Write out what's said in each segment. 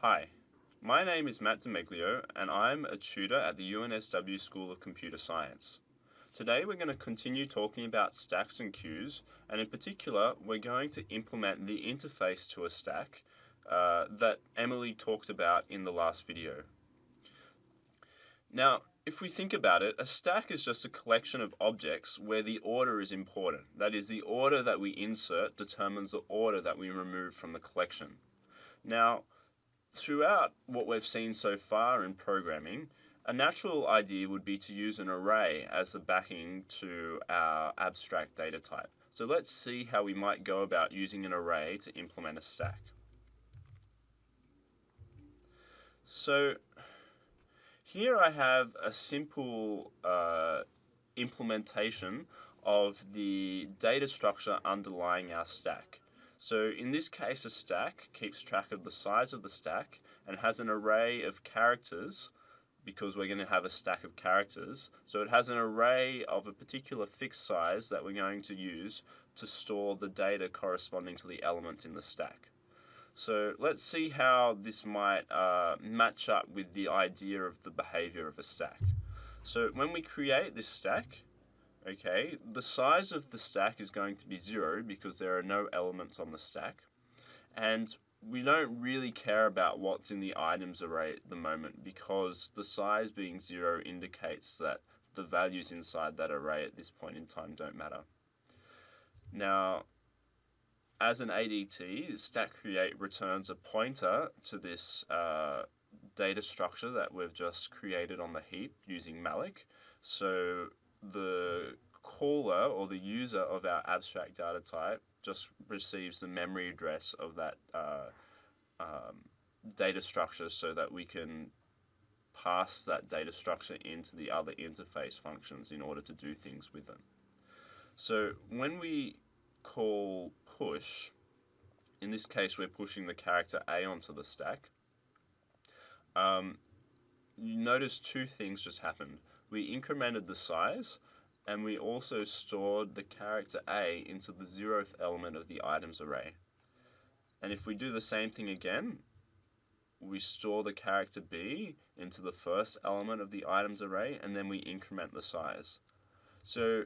Hi, my name is Matt Demeglio and I'm a tutor at the UNSW School of Computer Science. Today we're going to continue talking about stacks and queues, and in particular we're going to implement the interface to a stack that Emily talked about in the last video. Now, if we think about it, a stack is just a collection of objects where the order is important. That is, the order that we insert determines the order that we remove from the collection. Now, throughout what we've seen so far in programming, a natural idea would be to use an array as the backing to our abstract data type. So let's see how we might go about using an array to implement a stack. So here I have a simple implementation of the data structure underlying our stack. So in this case, a stack keeps track of the size of the stack and has an array of characters, because we're going to have a stack of characters. So it has an array of a particular fixed size that we're going to use to store the data corresponding to the elements in the stack. So let's see how this might match up with the idea of the behavior of a stack. So when we create this stack, okay, the size of the stack is going to be 0 because there are no elements on the stack. And we don't really care about what's in the items array at the moment, because the size being 0 indicates that the values inside that array at this point in time don't matter. Now, as an ADT, stack create returns a pointer to this data structure that we've just created on the heap using malloc. So the caller or the user of our abstract data type just receives the memory address of that data structure, so that we can pass that data structure into the other interface functions in order to do things with them. So when we call push, in this case we're pushing the character A onto the stack, you notice two things just happened. We incremented the size, and we also stored the character A into the 0th element of the items array. And if we do the same thing again, we store the character B into the 1st element of the items array, and then we increment the size. So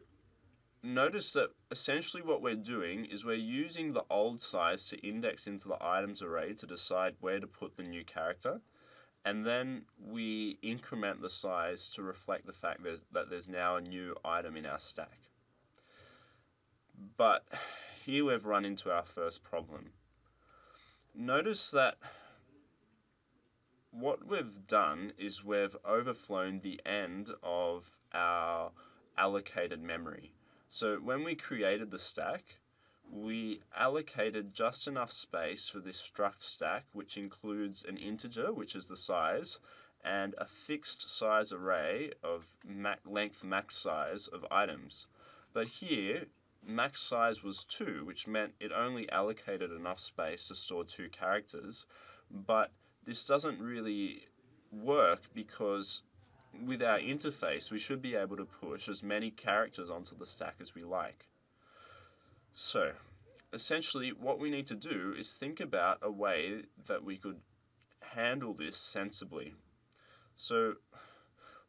notice that essentially what we're doing is we're using the old size to index into the items array to decide where to put the new character, and then we increment the size to reflect the fact that there's now a new item in our stack. But here we've run into our first problem. Notice that what we've done is we've overflown the end of our allocated memory. So when we created the stack, we allocated just enough space for this struct stack, which includes an integer, which is the size, and a fixed size array of length max size of items. But here, max size was 2, which meant it only allocated enough space to store 2 characters. But this doesn't really work, because with our interface, we should be able to push as many characters onto the stack as we like. So, essentially, what we need to do is think about a way that we could handle this sensibly. So,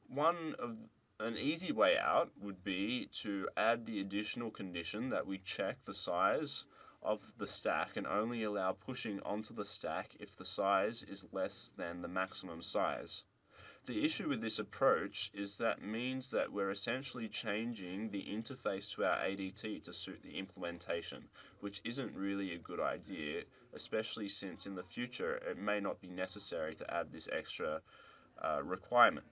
an easy way out would be to add the additional condition that we check the size of the stack and only allow pushing onto the stack if the size is less than the maximum size. The issue with this approach is that means that we're essentially changing the interface to our ADT to suit the implementation, which isn't really a good idea, especially since in the future it may not be necessary to add this extra requirement.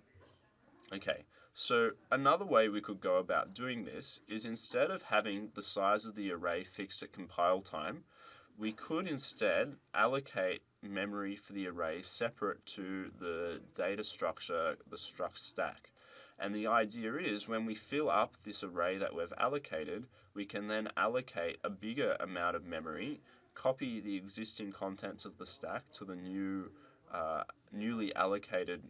Okay, so another way we could go about doing this is, instead of having the size of the array fixed at compile time, we could instead allocate memory for the array separate to the data structure, the struct stack. And the idea is, when we fill up this array that we've allocated, we can then allocate a bigger amount of memory, copy the existing contents of the stack to the newly allocated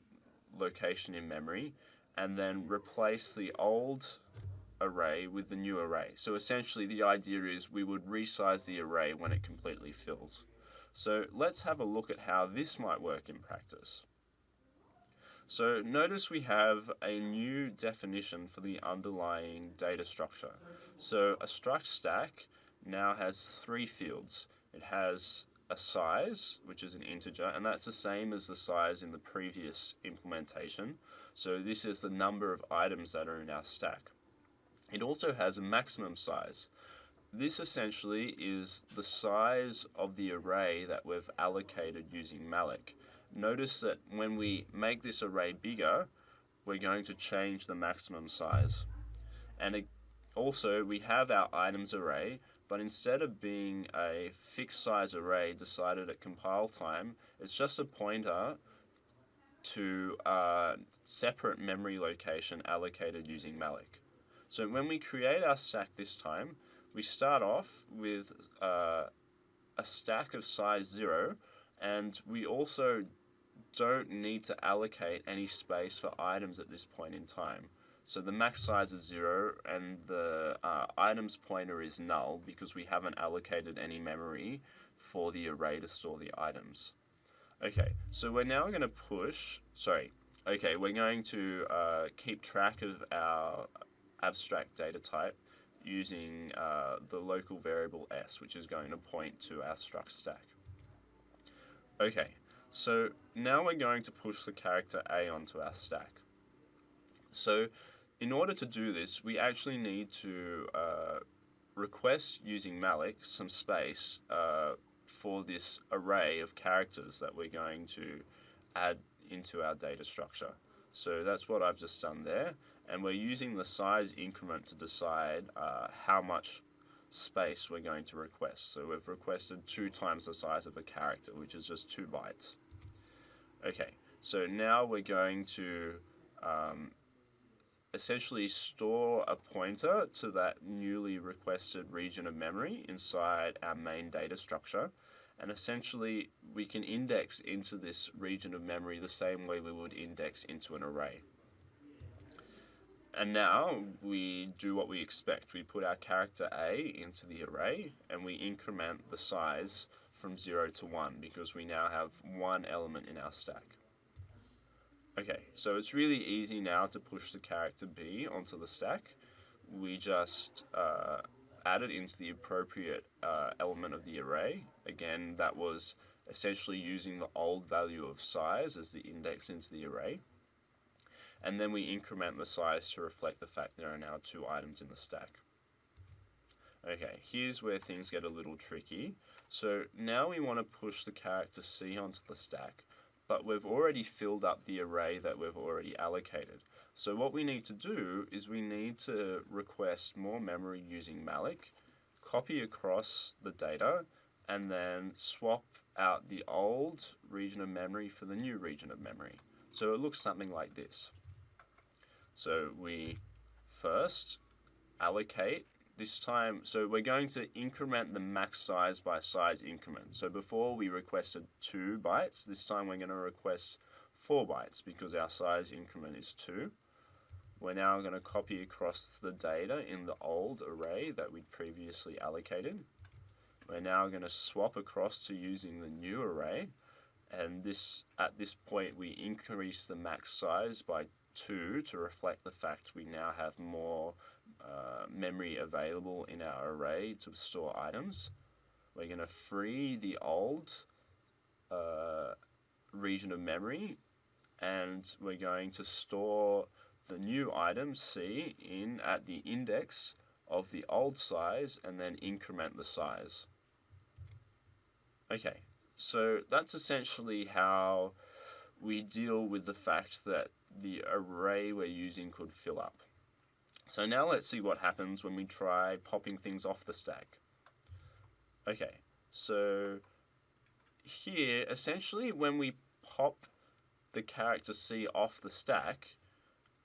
location in memory, and then replace the old array with the new array. So essentially the idea is we would resize the array when it completely fills. So let's have a look at how this might work in practice. So notice we have a new definition for the underlying data structure. So a struct stack now has three fields. It has a size, which is an integer, and that's the same as the size in the previous implementation. So this is the number of items that are in our stack. It also has a maximum size. This essentially is the size of the array that we've allocated using malloc. Notice that when we make this array bigger, we're going to change the maximum size. And also we have our items array, but instead of being a fixed size array decided at compile time, it's just a pointer to a separate memory location allocated using malloc. So when we create our stack this time, we start off with a stack of size 0, and we also don't need to allocate any space for items at this point in time. So the max size is 0, and the items pointer is null because we haven't allocated any memory for the array to store the items. Okay, so we're now going to we're going to keep track of our abstract data type using the local variable s, which is going to point to our struct stack. Okay, so now we're going to push the character a onto our stack. So in order to do this, we actually need to request using malloc some space for this array of characters that we're going to add into our data structure. So that's what I've just done there, and we're using the size increment to decide how much space we're going to request. So we've requested 2 times the size of a character, which is just 2 bytes. Okay, so now we're going to essentially store a pointer to that newly requested region of memory inside our main data structure, and essentially we can index into this region of memory the same way we would index into an array. And now we do what we expect. We put our character A into the array and we increment the size from 0 to 1 because we now have 1 element in our stack. Okay, so it's really easy now to push the character B onto the stack. We just add it into the appropriate element of the array. Again, that was essentially using the old value of size as the index into the array. And then we increment the size to reflect the fact there are now 2 items in the stack. Okay, here's where things get a little tricky. So now we want to push the character C onto the stack, but we've already filled up the array that we've already allocated. So what we need to do is we need to request more memory using malloc, copy across the data, and then swap out the old region of memory for the new region of memory. So it looks something like this. So we first allocate this time, so we're going to increment the max size by size increment. So before we requested 2 bytes, this time we're going to request 4 bytes because our size increment is 2. We're now going to copy across the data in the old array that we'd previously allocated. We're now going to swap across to using the new array, and at this point we increase the max size by 2 to reflect the fact we now have more memory available in our array to store items. We're going to free the old region of memory, and we're going to store the new item C in at the index of the old size and then increment the size. Okay, so that's essentially how we deal with the fact that the array we're using could fill up. So now let's see what happens when we try popping things off the stack. Okay, so here, essentially when we pop the character C off the stack,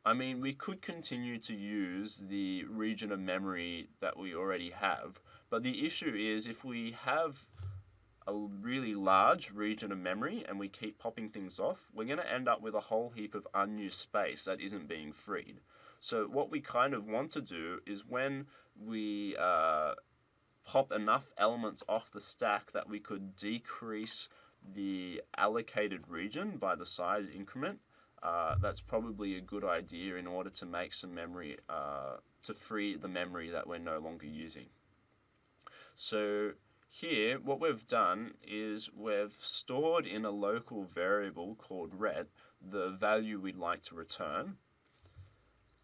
we could continue to use the region of memory that we already have, but the issue is if we have a really large region of memory and we keep popping things off, we're going to end up with a whole heap of unused space that isn't being freed. So what we kind of want to do is when we pop enough elements off the stack that we could decrease the allocated region by the size increment, that's probably a good idea in order to make some memory, to free the memory that we're no longer using. So here, what we've done is we've stored in a local variable called ret the value we'd like to return,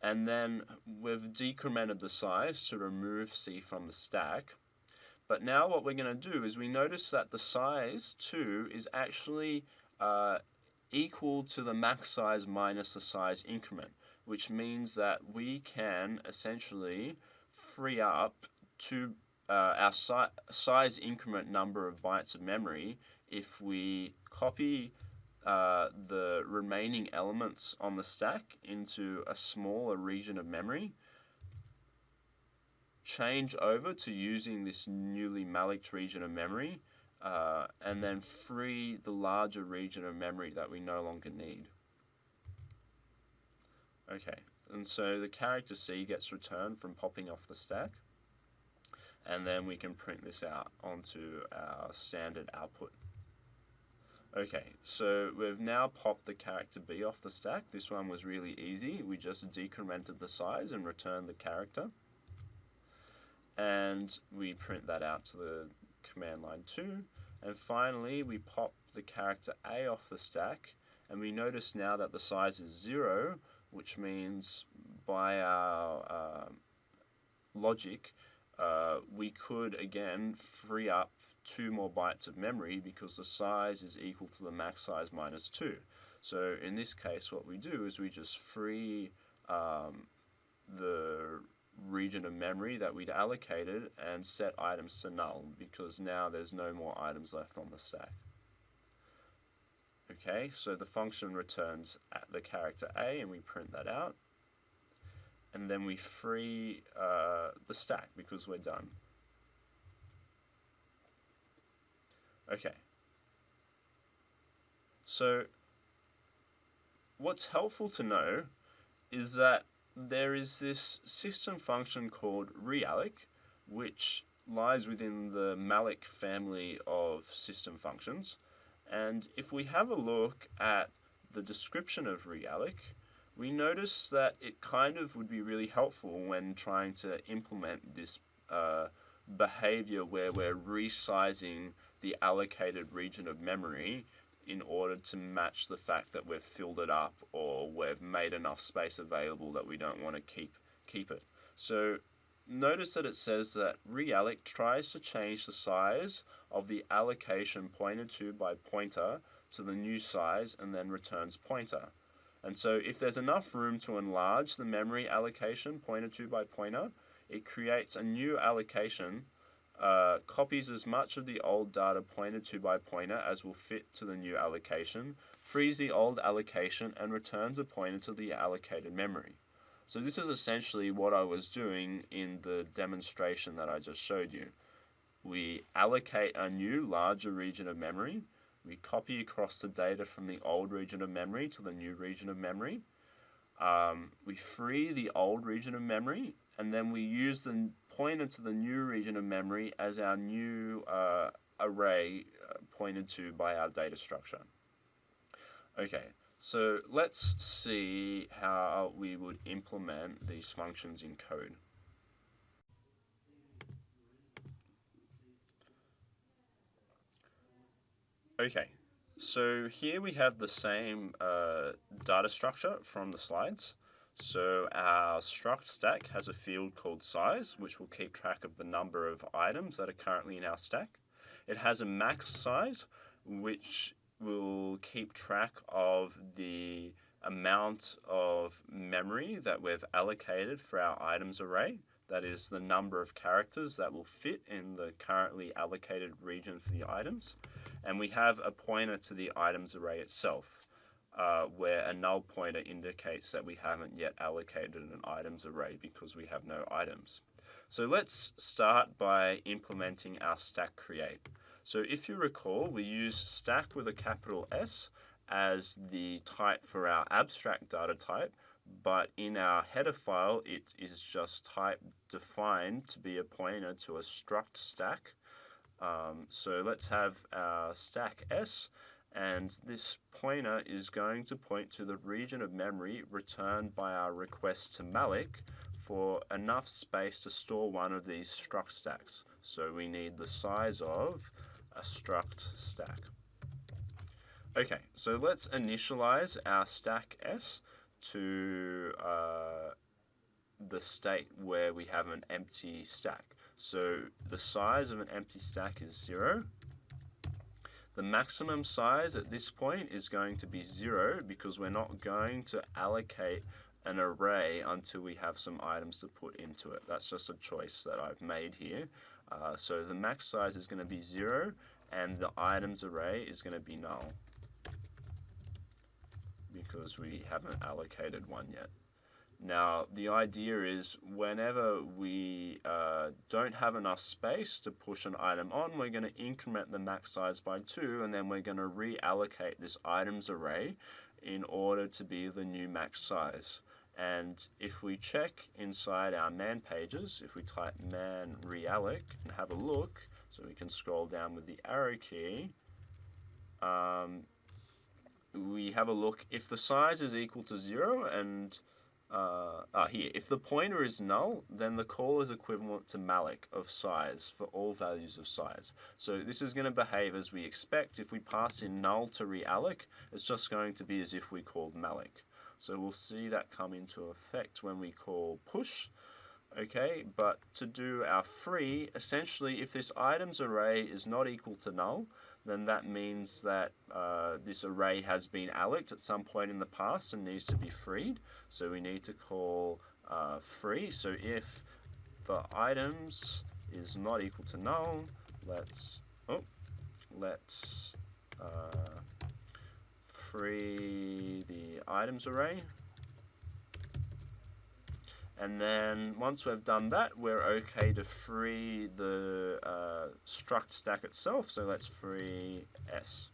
and then we've decremented the size to remove C from the stack. But now what we're going to do is we notice that the size 2 is actually equal to the max size minus the size increment, which means that we can essentially free up our size increment number of bytes of memory if we copy the remaining elements on the stack into a smaller region of memory, change over to using this newly malloc region of memory, and then free the larger region of memory that we no longer need. Okay, and so the character C gets returned from popping off the stack, and then we can print this out onto our standard output. Okay, so we've now popped the character B off the stack. This one was really easy. We just decremented the size and returned the character. And we print that out to the command line 2. And finally, we pop the character A off the stack, and we notice now that the size is 0, which means by our logic, we could again free up 2 more bytes of memory because the size is equal to the max size minus 2. So in this case, what we do is we just free the region of memory that we'd allocated and set items to null, because now there's no more items left on the stack. Okay, so the function returns at the character A, and we print that out. And then we free the stack because we're done. Okay. So what's helpful to know is that there is this system function called realloc, which lies within the malloc family of system functions. And if we have a look at the description of realloc, we notice that it kind of would be really helpful when trying to implement this behavior where we're resizing the allocated region of memory in order to match the fact that we've filled it up or we've made enough space available that we don't want to keep it. So notice that it says that realloc tries to change the size of the allocation pointed to by pointer to the new size and then returns pointer. And so if there's enough room to enlarge the memory allocation pointed to by pointer, it creates a new allocation, copies as much of the old data pointed to by pointer as will fit to the new allocation, frees the old allocation, and returns a pointer to the allocated memory. So this is essentially what I was doing in the demonstration that I just showed you. We allocate a new larger region of memory, we copy across the data from the old region of memory to the new region of memory, we free the old region of memory, and then we use the pointer to the new region of memory as our new array pointed to by our data structure. Okay, so let's see how we would implement these functions in code. Okay, so here we have the same data structure from the slides. So our struct stack has a field called size, which will keep track of the number of items that are currently in our stack. It has a max size, which will keep track of the amount of memory that we've allocated for our items array. That is the number of characters that will fit in the currently allocated region for the items. And we have a pointer to the items array itself, where a null pointer indicates that we haven't yet allocated an items array because we have no items. So let's start by implementing our stack create. So if you recall, we use stack with a capital S as the type for our abstract data type, but in our header file it is just type defined to be a pointer to a struct stack. So let's have our stack S, and this pointer is going to point to the region of memory returned by our request to malloc for enough space to store one of these struct stacks. So we need the size of a struct stack. Okay, so let's initialize our stack S to the state where we have an empty stack. So the size of an empty stack is 0. The maximum size at this point is going to be 0 because we're not going to allocate an array until we have some items to put into it. That's just a choice that I've made here. So the max size is going to be 0 and the items array is going to be null because we haven't allocated one yet. Now, the idea is whenever we don't have enough space to push an item on, we're going to increment the max size by 2, and then we're going to reallocate this items array in order to be the new max size. And if we check inside our man pages, if we type man realloc and have a look, so we can scroll down with the arrow key, we have a look if the size is equal to 0 and here, if the pointer is null, then the call is equivalent to malloc of size for all values of size. So this is going to behave as we expect. If we pass in null to realloc, it's just going to be as if we called malloc. So we'll see that come into effect when we call push. Okay, but to do our free, essentially if this items array is not equal to null, then that means that this array has been alloced at some point in the past and needs to be freed. So we need to call free. So if the items is not equal to null, let's free the items array. And then once we've done that, we're okay to free the struct stack itself. So let's free S.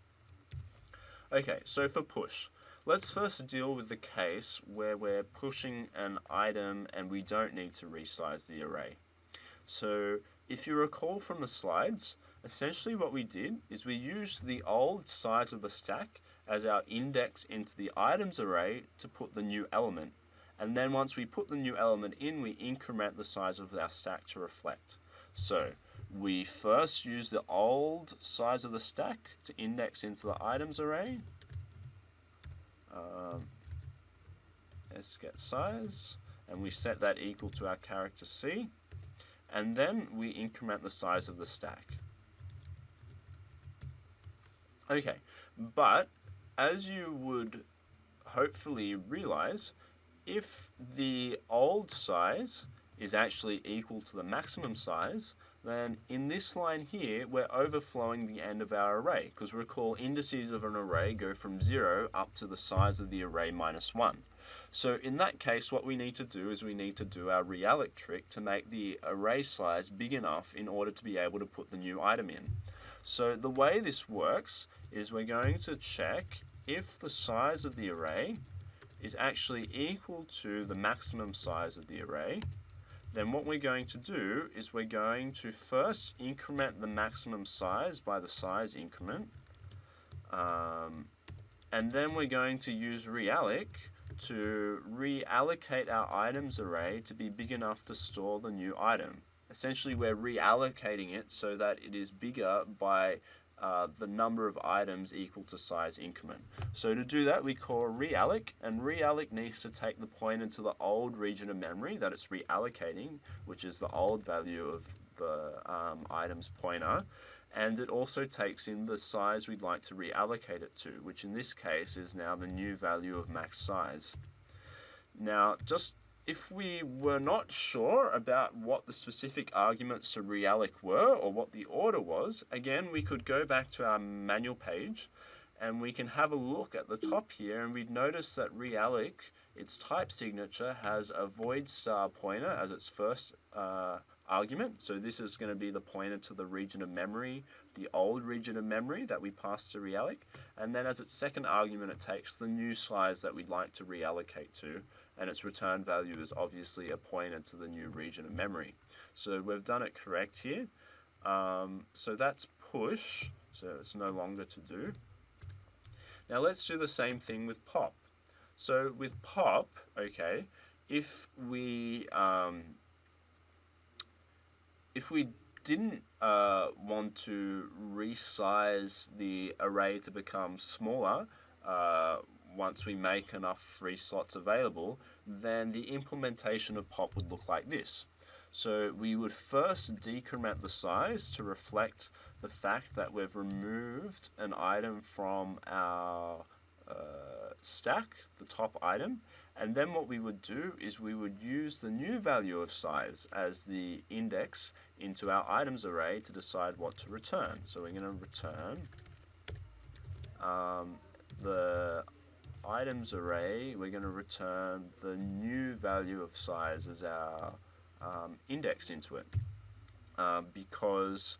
Okay, so for push, let's first deal with the case where we're pushing an item and we don't need to resize the array. So if you recall from the slides, essentially what we did is we used the old size of the stack as our index into the items array to put the new element. And then once we put the new element in, we increment the size of our stack to reflect. So we first use the old size of the stack to index into the items array. Let's get size, and we set that equal to our character C. And then we increment the size of the stack. Okay, but as you would hopefully realize, if the old size is actually equal to the maximum size, then in this line here, we're overflowing the end of our array, because recall indices of an array go from 0 up to the size of the array minus 1. So in that case, what we need to do is we need to do our realloc trick to make the array size big enough in order to be able to put the new item in. So the way this works is we're going to check if the size of the array is actually equal to the maximum size of the array. Then what we're going to do is we're going to first increment the maximum size by the size increment, and then we're going to use realloc to reallocate our items array to be big enough to store the new item. Essentially we're reallocating it so that it is bigger by the number of items equal to size increment. So to do that, we call realloc, and realloc needs to take the pointer to the old region of memory that it's reallocating, which is the old value of the item's pointer, and it also takes in the size we'd like to reallocate it to, which in this case is now the new value of max size. Now, just if we were not sure about what the specific arguments to realloc were or what the order was, again, we could go back to our manual page and we can have a look at the top here, and we'd notice that realloc, its type signature, has a void star pointer as its first argument. So this is going to be the pointer to the region of memory, the old region of memory that we passed to realloc, and then as its second argument it takes the new size that we'd like to reallocate to, and its return value is obviously a pointer to the new region of memory. So we've done it correct here. So that's push, so it's no longer to do. Now let's do the same thing with pop. So with pop, okay, if we didn't want to resize the array to become smaller once we make enough free slots available, then the implementation of pop would look like this. So we would first decrement the size to reflect the fact that we've removed an item from our stack, the top item, and then what we would do is we would use the new value of size as the index into our items array to decide what to return. So we're going to return the items array, we're going to return the new value of size as our index into it. Because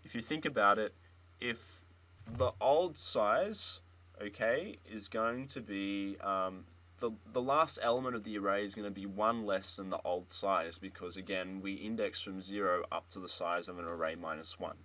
if you think about it, if the old size, okay, is going to be the last element of the array is going to be one less than the old size, because again we index from 0 up to the size of an array minus 1.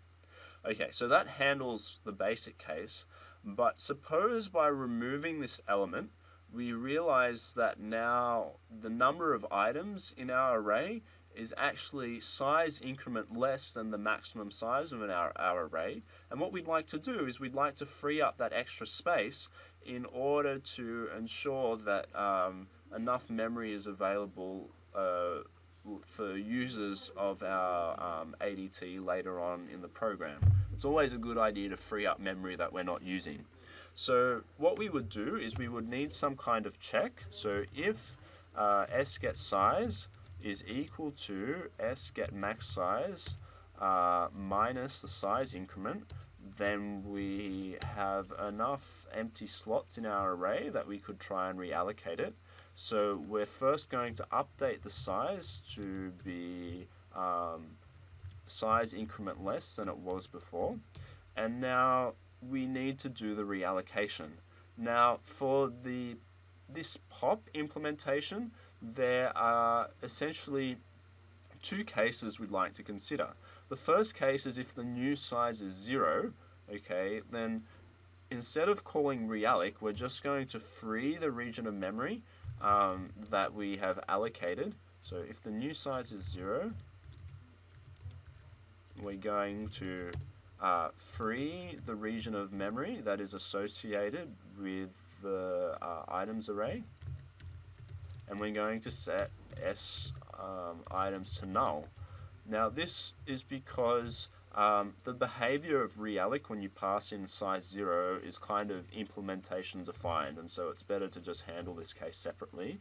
Okay, so that handles the basic case, but suppose by removing this element we realize that now the number of items in our array is actually size increment less than the maximum size of our array. And what we'd like to do is we'd like to free up that extra space in order to ensure that enough memory is available for users of our ADT later on in the program. It's always a good idea to free up memory that we're not using. So what we would do is we would need some kind of check. So if sGetSize is equal to sGetMaxSize minus the size increment, then we have enough empty slots in our array that we could try and reallocate it. So we're first going to update the size to be size increment less than it was before, and now we need to do the reallocation. Now for this pop implementation, there are essentially two cases we'd like to consider. The first case is if the new size is 0, okay, then instead of calling realloc, we're just going to free the region of memory that we have allocated. So if the new size is 0, we're going to free the region of memory that is associated with the items array, and we're going to set items to null. Now this is because the behavior of realloc when you pass in size 0 is kind of implementation defined, and so it's better to just handle this case separately.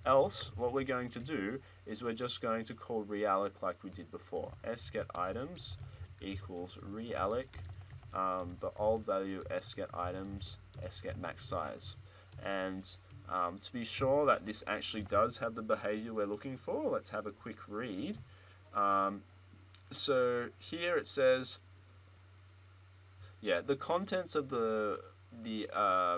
Else, what we're going to do is we're just going to call realloc like we did before. sGetItems equals realloc the old value sGetItems sGetMaxSize. And to be sure that this actually does have the behavior we're looking for, let's have a quick read. So here it says, the contents of the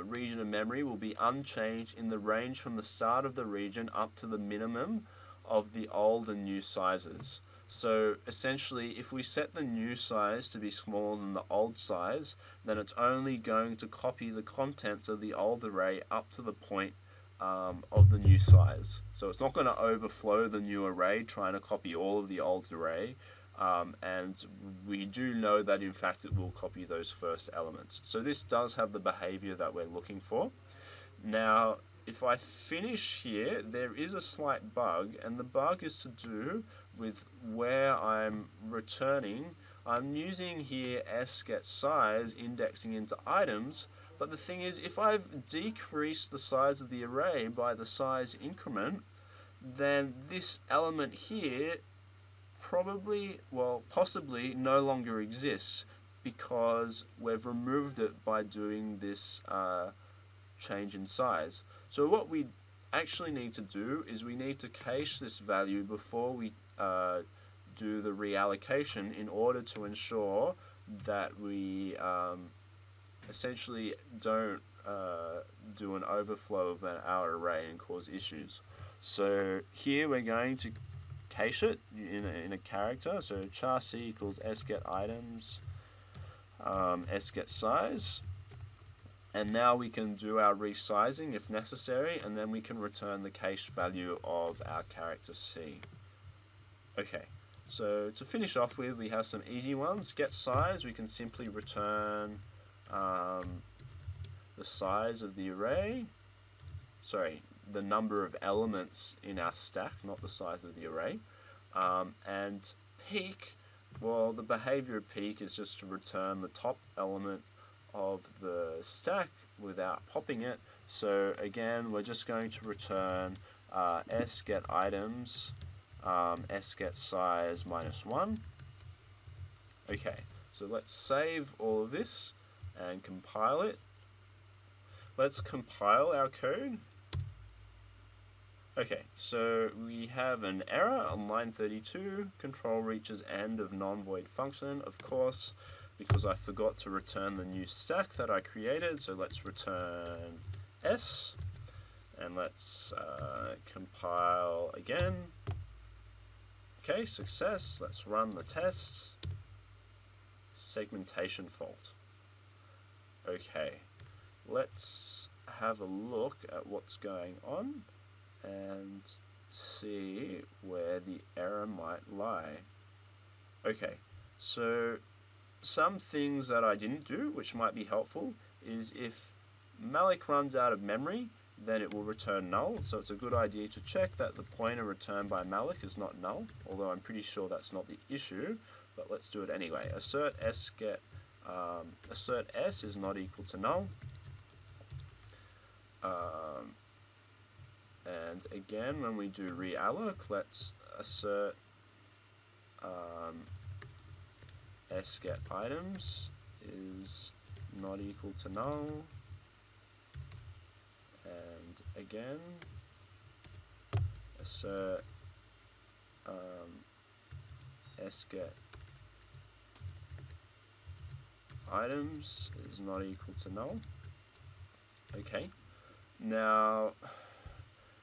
region of memory will be unchanged in the range from the start of the region up to the minimum of the old and new sizes. So essentially, if we set the new size to be smaller than the old size, then it's only going to copy the contents of the old array up to the point of the new size. So it's not going to overflow the new array trying to copy all of the old array. And we do know that in fact it will copy those first elements. So this does have the behavior that we're looking for. Now, if I finish here, there is a slight bug, and the bug is to do with where I'm returning. I'm using here sGetSize indexing into items, but the thing is, if I've decreased the size of the array by the size increment, then this element here possibly no longer exists, because we've removed it by doing this change in size. So what we actually need to do is we need to cache this value before we do the reallocation, in order to ensure that we essentially don't do an overflow of our array and cause issues. So here we're going to cache it in a character. So char c equals sGetItems, sGetSize. And now we can do our resizing if necessary, and then we can return the cache value of our character C. Okay, so to finish off with, we have some easy ones. Get size, we can simply return the size of the array. Sorry, the number of elements in our stack, not the size of the array. And peek, well, the behavior of peek is just to return the top element of the stack without popping it. So again, we're just going to return sGetItems, sGetSize -1. Okay, so let's save all of this and compile it. Let's compile our code. Okay, so we have an error on line 32. Control reaches end of non-void function, of course, because I forgot to return the new stack that I created. So let's return S, and let's compile again. Okay, success. Let's run the test. Segmentation fault. Okay, let's have a look at what's going on and see where the error might lie. Okay, so some things that I didn't do, which might be helpful, is if malloc runs out of memory, then it will return null. So it's a good idea to check that the pointer returned by malloc is not null, although I'm pretty sure that's not the issue, but let's do it anyway. Assert s is not equal to null. And again, when we do realloc, let's assert sGetItems is not equal to null. And again, assert sGetItems is not equal to null. Okay, now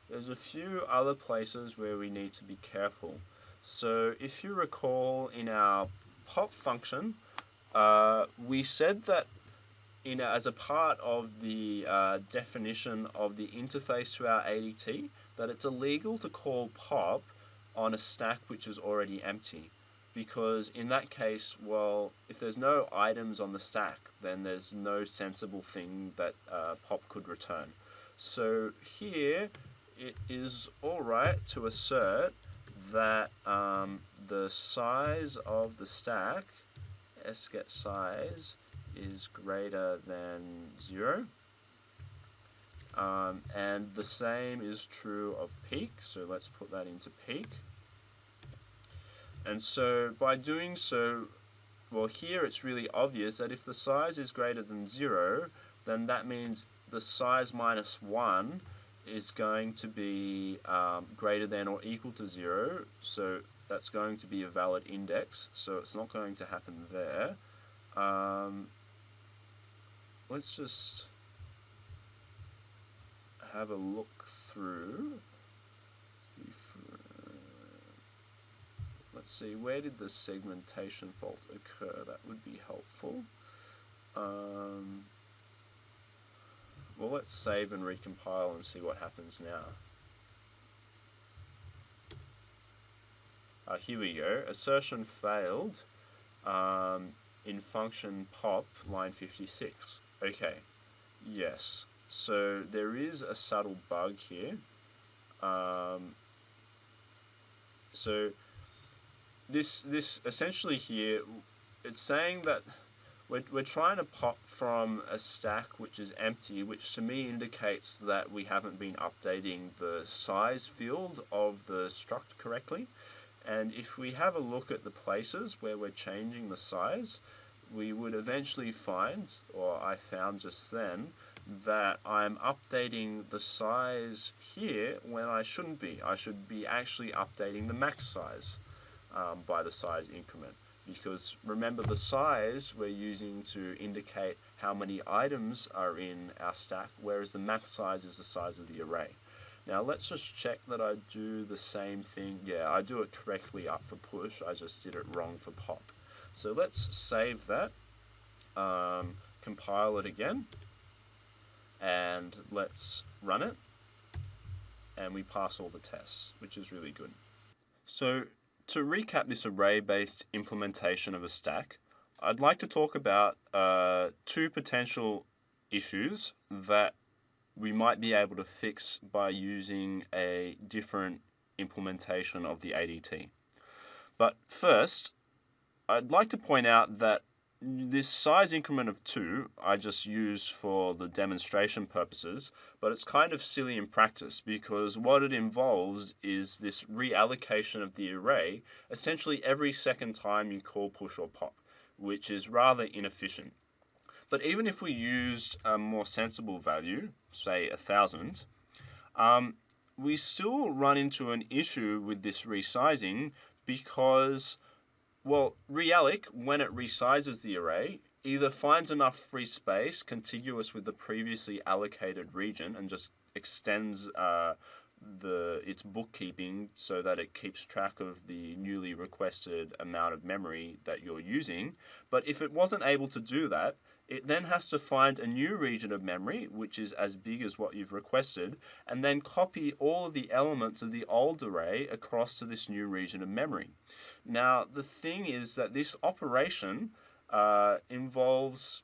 there's a few other places where we need to be careful. So if you recall, in our pop function, we said that as a part of the definition of the interface to our ADT, that it's illegal to call pop on a stack which is already empty. Because in that case, well, if there's no items on the stack, then there's no sensible thing that pop could return. So here, it is alright to assert that the size of the stack, sGetSize, is greater than 0. And the same is true of peek, so let's put that into peek. And so by doing so, well, here it's really obvious that if the size is greater than 0, then that means the size -1 is going to be greater than or equal to 0, so that's going to be a valid index, so it's not going to happen there. Let's just have a look through. Let's see, where did the segmentation fault occur? That would be helpful. Well, let's save and recompile and see what happens now. Here we go. Assertion failed in function pop, line 56. Okay, yes. So there is a subtle bug here. So this essentially here, it's saying that we're trying to pop from a stack which is empty, which to me indicates that we haven't been updating the size field of the struct correctly. And if we have a look at the places where we're changing the size, we would eventually find, or I found just then, that I'm updating the size here when I shouldn't be. I should be actually updating the max size by the size increment. Because remember, the size we're using to indicate how many items are in our stack, whereas the max size is the size of the array. Now let's just check that I do the same thing. Yeah, I do it correctly up for push, I just did it wrong for pop. So let's save that, compile it again, and let's run it, and we pass all the tests, which is really good. So to recap this array-based implementation of a stack, I'd like to talk about two potential issues that we might be able to fix by using a different implementation of the ADT. But first, I'd like to point out that this size increment of 2 I just use for the demonstration purposes, but it's kind of silly in practice because what it involves is this reallocation of the array essentially every second time you call push or pop, which is rather inefficient. But even if we used a more sensible value, say 1,000, we still run into an issue with this resizing because, well, realloc, when it resizes the array, either finds enough free space contiguous with the previously allocated region and just extends its bookkeeping so that it keeps track of the newly requested amount of memory that you're using. But if it wasn't able to do that, it then has to find a new region of memory, which is as big as what you've requested, and then copy all of the elements of the old array across to this new region of memory. Now, the thing is that this operation involves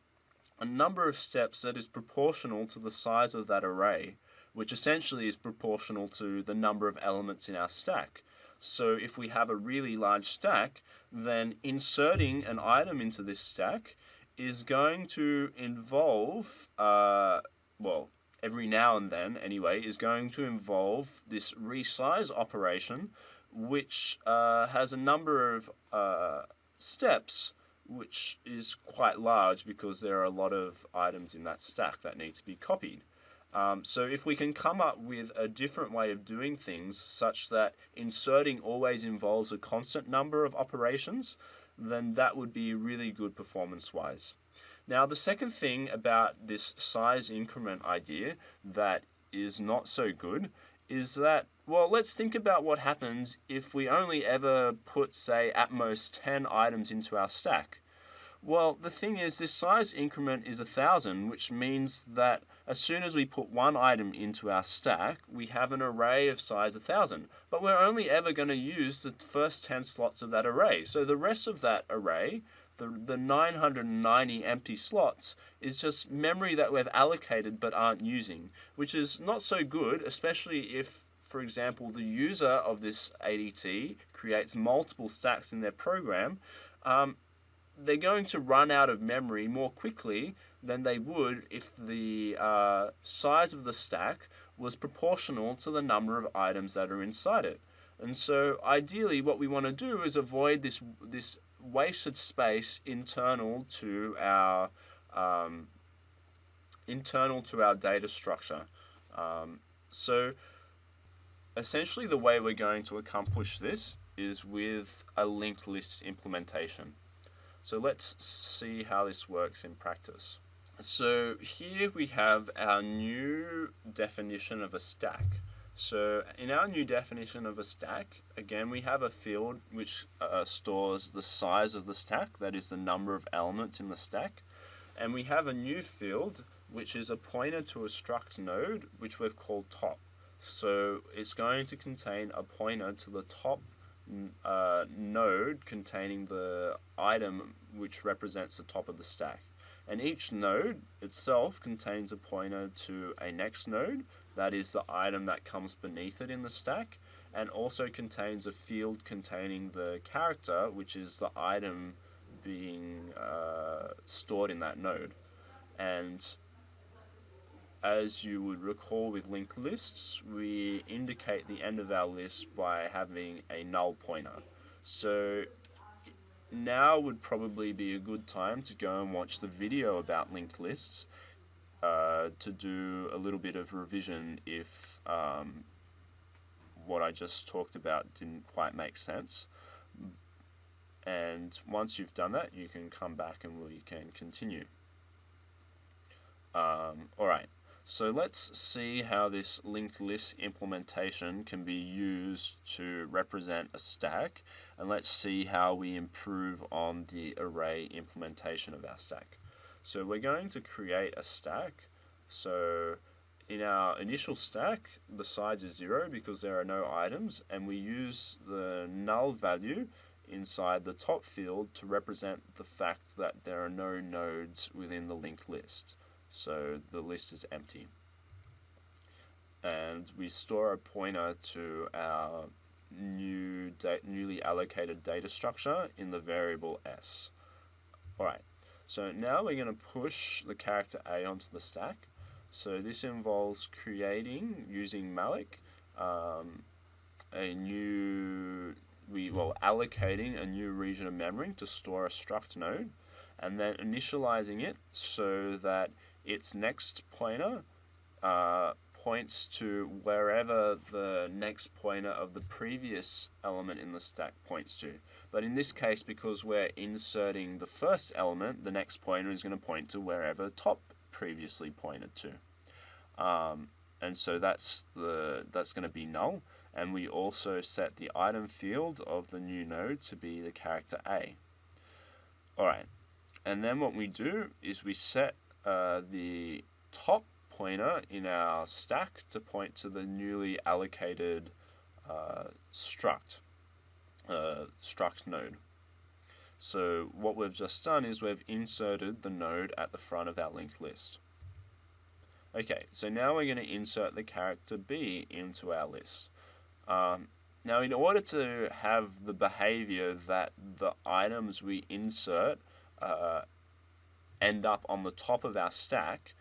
a number of steps that is proportional to the size of that array, which essentially is proportional to the number of elements in our stack. So if we have a really large stack, then inserting an item into this stack is going to involve, well, every now and then anyway, is going to involve this resize operation, which has a number of steps, which is quite large because there are a lot of items in that stack that need to be copied. So if we can come up with a different way of doing things such that inserting always involves a constant number of operations, then that would be really good performance-wise. Now, the second thing about this size increment idea that is not so good is that, well, let's think about what happens if we only ever put, say, at most 10 items into our stack. Well, the thing is, this size increment is 1,000, which means that as soon as we put one item into our stack, we have an array of size 1,000. But we're only ever going to use the first 10 slots of that array. So the rest of that array, the 990 empty slots, is just memory that we've allocated but aren't using, which is not so good, especially if, for example, the user of this ADT creates multiple stacks in their program. They're going to run out of memory more quickly than they would if the size of the stack was proportional to the number of items that are inside it. And so ideally what we want to do is avoid this wasted space internal to our data structure. So essentially the way we're going to accomplish this is with a linked list implementation. So let's see how this works in practice. So here we have our new definition of a stack. So in our new definition of a stack, again, we have a field which stores the size of the stack, that is the number of elements in the stack. And we have a new field which is a pointer to a struct node, which we've called top. So it's going to contain a pointer to the top node containing the item which represents the top of the stack. And each node itself contains a pointer to a next node, that is the item that comes beneath it in the stack, and also contains a field containing the character, which is the item being stored in that node. And as you would recall with linked lists, we indicate the end of our list by having a null pointer. So now would probably be a good time to go and watch the video about linked lists to do a little bit of revision if what I just talked about didn't quite make sense. And once you've done that, you can come back and we can continue. Alright, So let's see how this linked list implementation can be used to represent a stack, and let's see how we improve on the array implementation of our stack. So we're going to create a stack. So in our initial stack, the size is 0 because there are no items, and we use the null value inside the top field to represent the fact that there are no nodes within the linked list. So the list is empty. And we store a pointer to our newly allocated data structure in the variable s. Alright, so now we're going to push the character A onto the stack. So this involves creating, using malloc, allocating a new region of memory to store a struct node, and then initializing it so that its next pointer points to wherever the next pointer of the previous element in the stack points to. But in this case, because we're inserting the first element, the next pointer is going to point to wherever top previously pointed to. And so that's going to be null. And we also set the item field of the new node to be the character A. Alright, and then what we do is we set the top pointer in our stack to point to the newly allocated struct node. So what we've just done is we've inserted the node at the front of our linked list. Okay, so now we're going to insert the character B into our list. Now, in order to have the behavior that the items we insert end up on the top of our stack,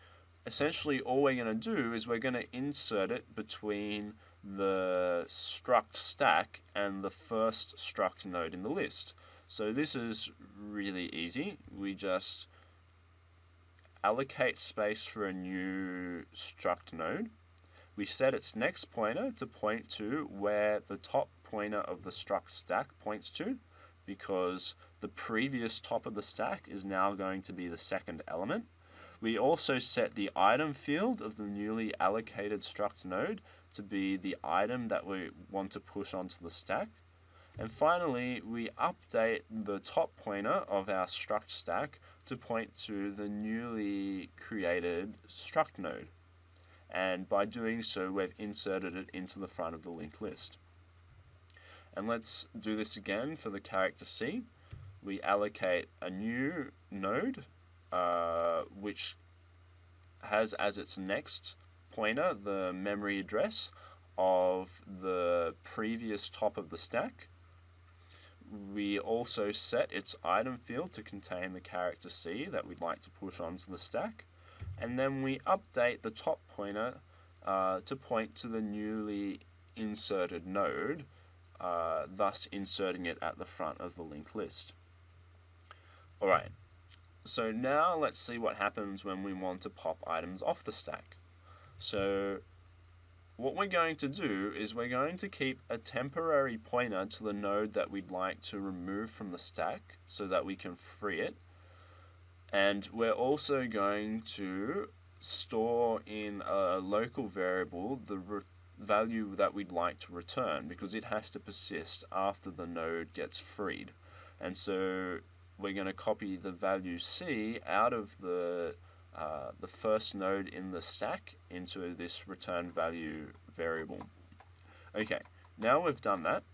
essentially all we're going to do is we're going to insert it between the struct stack and the first struct node in the list. So this is really easy. We just allocate space for a new struct node. We set its next pointer to point to where the top pointer of the struct stack points to, because the previous top of the stack is now going to be the second element. We also set the item field of the newly allocated struct node to be the item that we want to push onto the stack. And finally, we update the top pointer of our struct stack to point to the newly created struct node. And by doing so, we've inserted it into the front of the linked list. And let's do this again for the character C. We allocate a new node, which has as its next pointer the memory address of the previous top of the stack. We also set its item field to contain the character C that we'd like to push onto the stack. And then we update the top pointer to point to the newly inserted node, thus inserting it at the front of the linked list. Alright, so now let's see what happens when we want to pop items off the stack. So what we're going to do is we're going to keep a temporary pointer to the node that we'd like to remove from the stack so that we can free it. And we're also going to store in a local variable the value that we'd like to return, because it has to persist after the node gets freed. And so we're going to copy the value C out of the first node in the stack into this return value variable. Okay, now we've done that,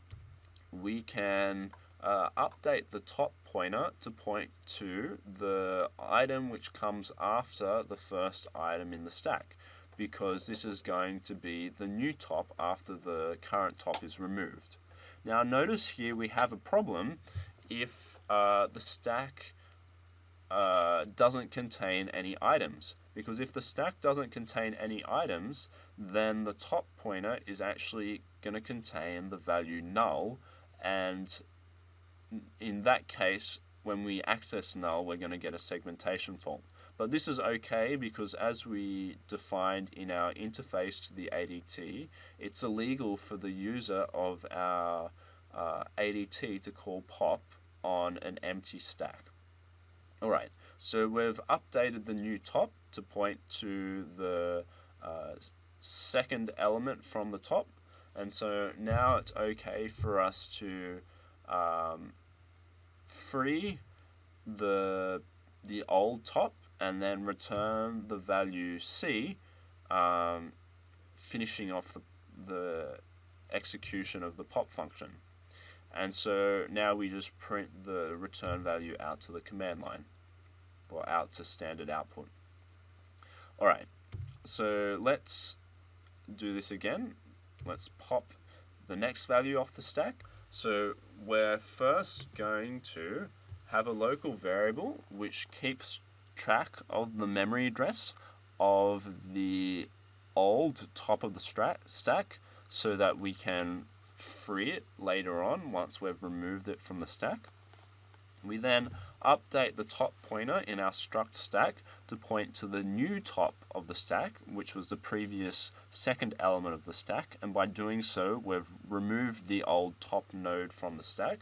we can update the top pointer to point to the item which comes after the first item in the stack, because this is going to be the new top after the current top is removed. Now notice here we have a problem if the stack doesn't contain any items, because if the stack doesn't contain any items, then the top pointer is actually going to contain the value null, and in that case, when we access null, we're going to get a segmentation fault. But this is okay, because as we defined in our interface to the ADT, it's illegal for the user of our ADT to call pop on an empty stack. Alright, so we've updated the new top to point to the second element from the top, and so now it's okay for us to free the old top and then return the value C, finishing off the execution of the pop function. And so now we just print the return value out to the command line, or out to standard output. Alright, so let's do this again. Let's pop the next value off the stack. So we're first going to have a local variable which keeps track of the memory address of the old top of the stack, so that we can free it later on once we've removed it from the stack. We then update the top pointer in our struct stack to point to the new top of the stack, which was the previous second element of the stack, and by doing so we've removed the old top node from the stack.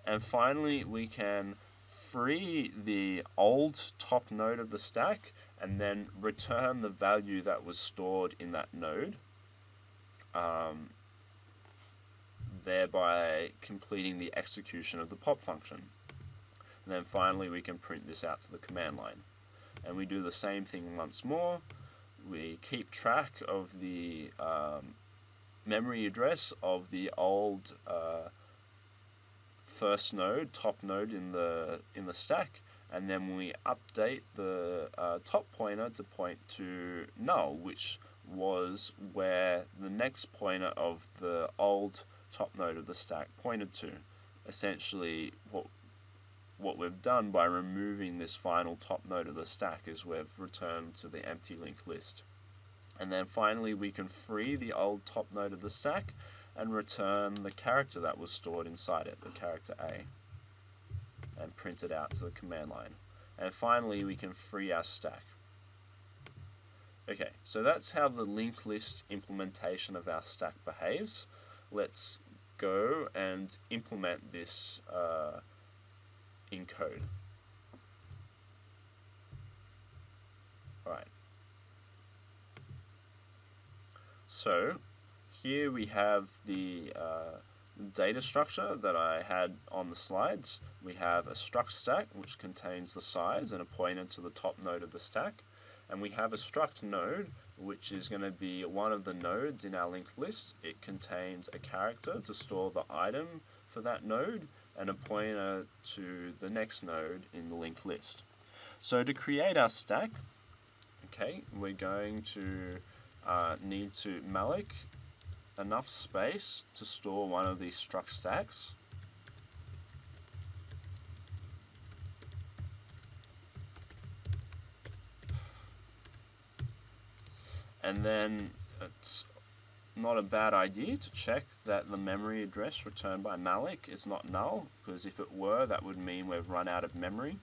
And finally we can free the old top node of the stack and then return the value that was stored in that node, thereby completing the execution of the pop function. And then finally we can print this out to the command line. And we do the same thing once more. We keep track of the memory address of the old first node, top node in the stack, and then we update the top pointer to point to null, which was where the next pointer of the old top node of the stack pointed to. Essentially, what we've done by removing this final top node of the stack is we've returned to the empty linked list. And then finally we can free the old top node of the stack and return the character that was stored inside it, the character A, and print it out to the command line. And finally we can free our stack. Okay, so that's how the linked list implementation of our stack behaves. Let's go and implement this in code. Alright. So here we have the data structure that I had on the slides. We have a struct stack which contains the size and a pointer to the top node of the stack. And we have a struct node which is going to be one of the nodes in our linked list. It contains a character to store the item for that node and a pointer to the next node in the linked list. So to create our stack, okay, we're going to need to malloc enough space to store one of these struct stacks. And then it's not a bad idea to check that the memory address returned by malloc is not null, because if it were, that would mean we've run out of memory.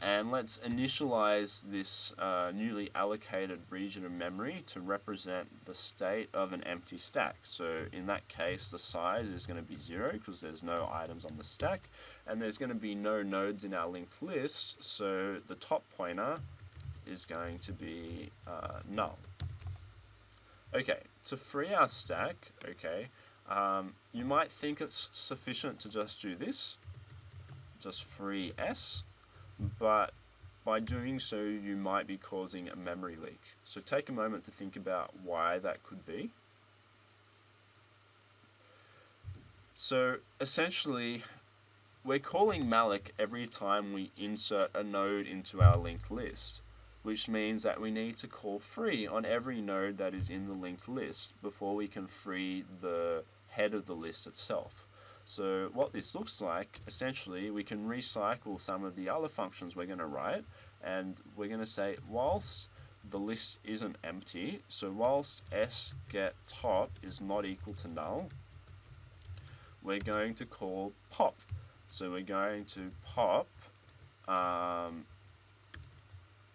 And let's initialize this newly allocated region of memory to represent the state of an empty stack. So in that case, the size is going to be 0 because there's no items on the stack, and there's going to be no nodes in our linked list, so the top pointer is going to be null. Okay, to free our stack, okay, you might think it's sufficient to just do this, just free S, but by doing so you might be causing a memory leak. So take a moment to think about why that could be. So essentially we're calling malloc every time we insert a node into our linked list, which means that we need to call free on every node that is in the linked list before we can free the head of the list itself. So what this looks like, essentially, we can recycle some of the other functions we're going to write, and we're going to say whilst the list isn't empty, so whilst sGetTop is not equal to null, we're going to call pop. So we're going to pop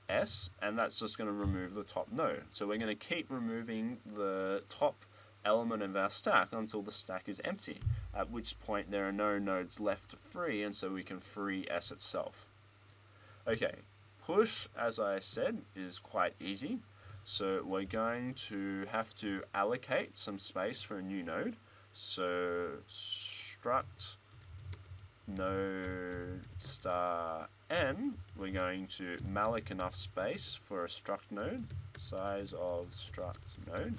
S, and that's just going to remove the top node. So we're going to keep removing the top element of our stack until the stack is empty, at which point there are no nodes left to free, and so we can free S itself. Okay, push, as I said, is quite easy. So we're going to have to allocate some space for a new node. So struct node star n, we're going to malloc enough space for a struct node, size of struct node.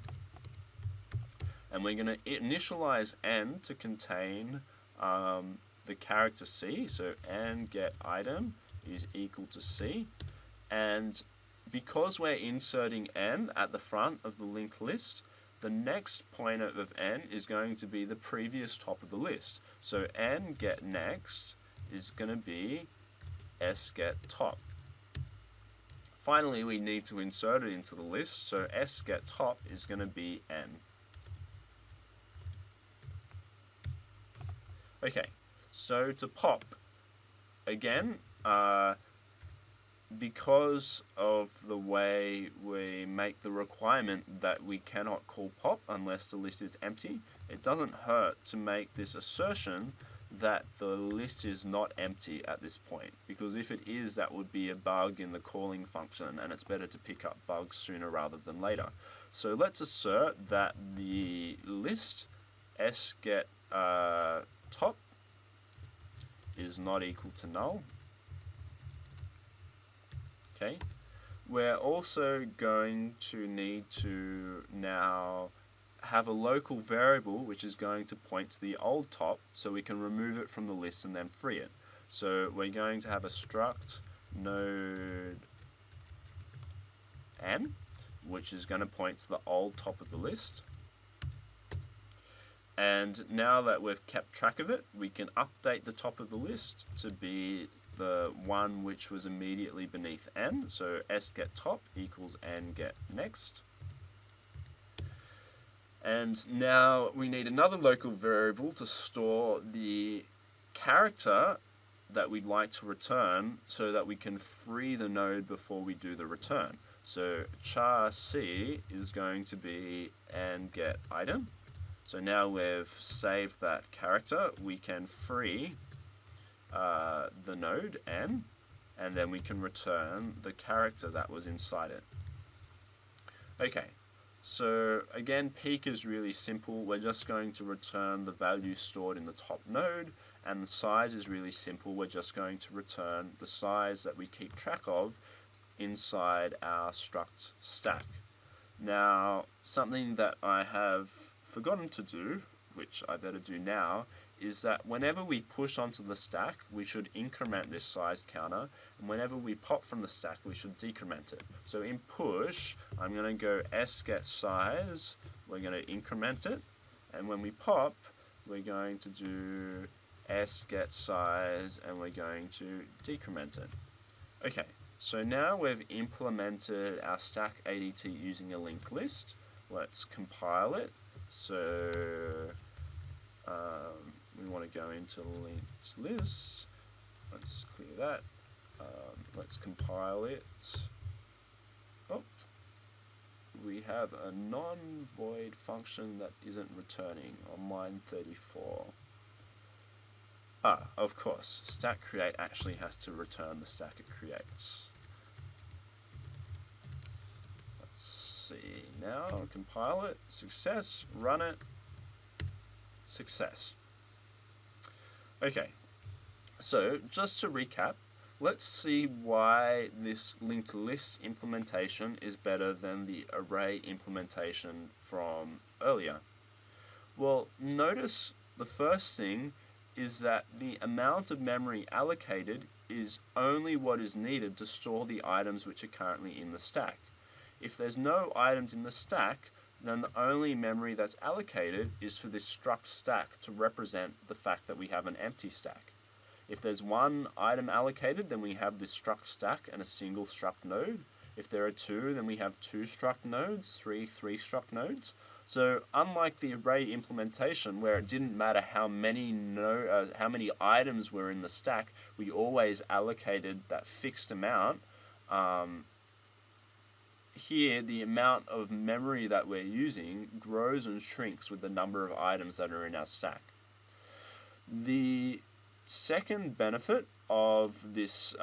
And we're going to initialize n to contain the character c, so n get item is equal to c. And because we're inserting n at the front of the linked list, the next pointer of n is going to be the previous top of the list. So n get next is going to be s get top. Finally, we need to insert it into the list, so s get top is going to be n. Okay, so to pop, again, because of the way we make the requirement that we cannot call pop unless the list is empty, it doesn't hurt to make this assertion that the list is not empty at this point, because if it is, that would be a bug in the calling function, and it's better to pick up bugs sooner rather than later. So let's assert that the list sGet top is not equal to null. Okay, we're also going to need to now have a local variable which is going to point to the old top, so we can remove it from the list and then free it. So we're going to have a struct node n, which is going to point to the old top of the list. And now that we've kept track of it, we can update the top of the list to be the one which was immediately beneath n. So sGetTop equals nGetNext. And now we need another local variable to store the character that we'd like to return so that we can free the node before we do the return. So char c is going to be nGetItem. So now we've saved that character, we can free the node n, and then we can return the character that was inside it. Okay, so again, peek is really simple. We're just going to return the value stored in the top node, and the size is really simple. We're just going to return the size that we keep track of inside our struct stack. Now, something that I have forgotten to do, which I better do now, is that whenever we push onto the stack, we should increment this size counter, and whenever we pop from the stack, we should decrement it. So in push, I'm going to go sGetSize, we're going to increment it, and when we pop, we're going to do sGetSize, and we're going to decrement it. Okay, so now we've implemented our stack ADT using a linked list. Let's compile it. So we want to go into linked list. Let's clear that. Let's compile it. Oh, we have a non-void function that isn't returning on line 34. Ah, of course, stack create actually has to return the stack it creates. See now, compile it, success, run it, success. Okay, so just to recap, let's see why this linked list implementation is better than the array implementation from earlier. Well, notice the first thing is that the amount of memory allocated is only what is needed to store the items which are currently in the stack. If there's no items in the stack, then the only memory that's allocated is for this struct stack to represent the fact that we have an empty stack. If there's one item allocated, then we have this struct stack and a single struct node. If there are two, then we have two struct nodes, three struct nodes. So unlike the array implementation, where it didn't matter how many items were in the stack, we always allocated that fixed amount. Here, the amount of memory that we're using grows and shrinks with the number of items that are in our stack. The second benefit of this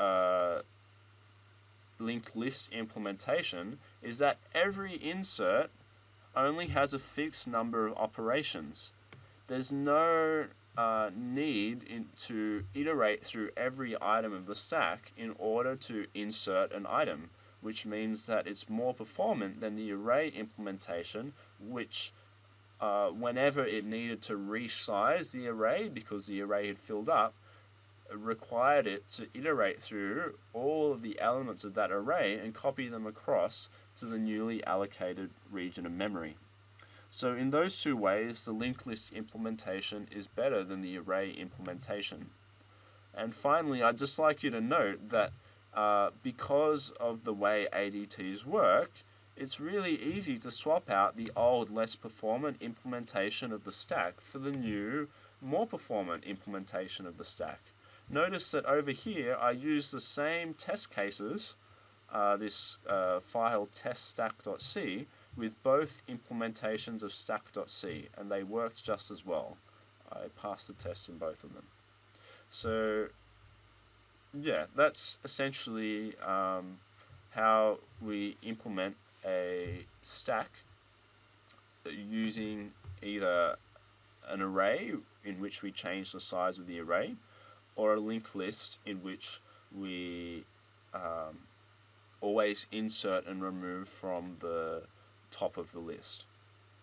linked list implementation is that every insert only has a fixed number of operations. There's no need to iterate through every item of the stack in order to insert an item, which means that it's more performant than the array implementation, which whenever it needed to resize the array because the array had filled up, required it to iterate through all of the elements of that array and copy them across to the newly allocated region of memory. So in those two ways, the linked list implementation is better than the array implementation. And finally, I'd just like you to note that because of the way ADTs work, it's really easy to swap out the old, less performant implementation of the stack for the new, more performant implementation of the stack. Notice that over here, I use the same test cases, this file teststack.c, with both implementations of stack.c, and they worked just as well. I passed the tests in both of them. So yeah, that's essentially how we implement a stack using either an array in which we change the size of the array, or a linked list in which we always insert and remove from the top of the list.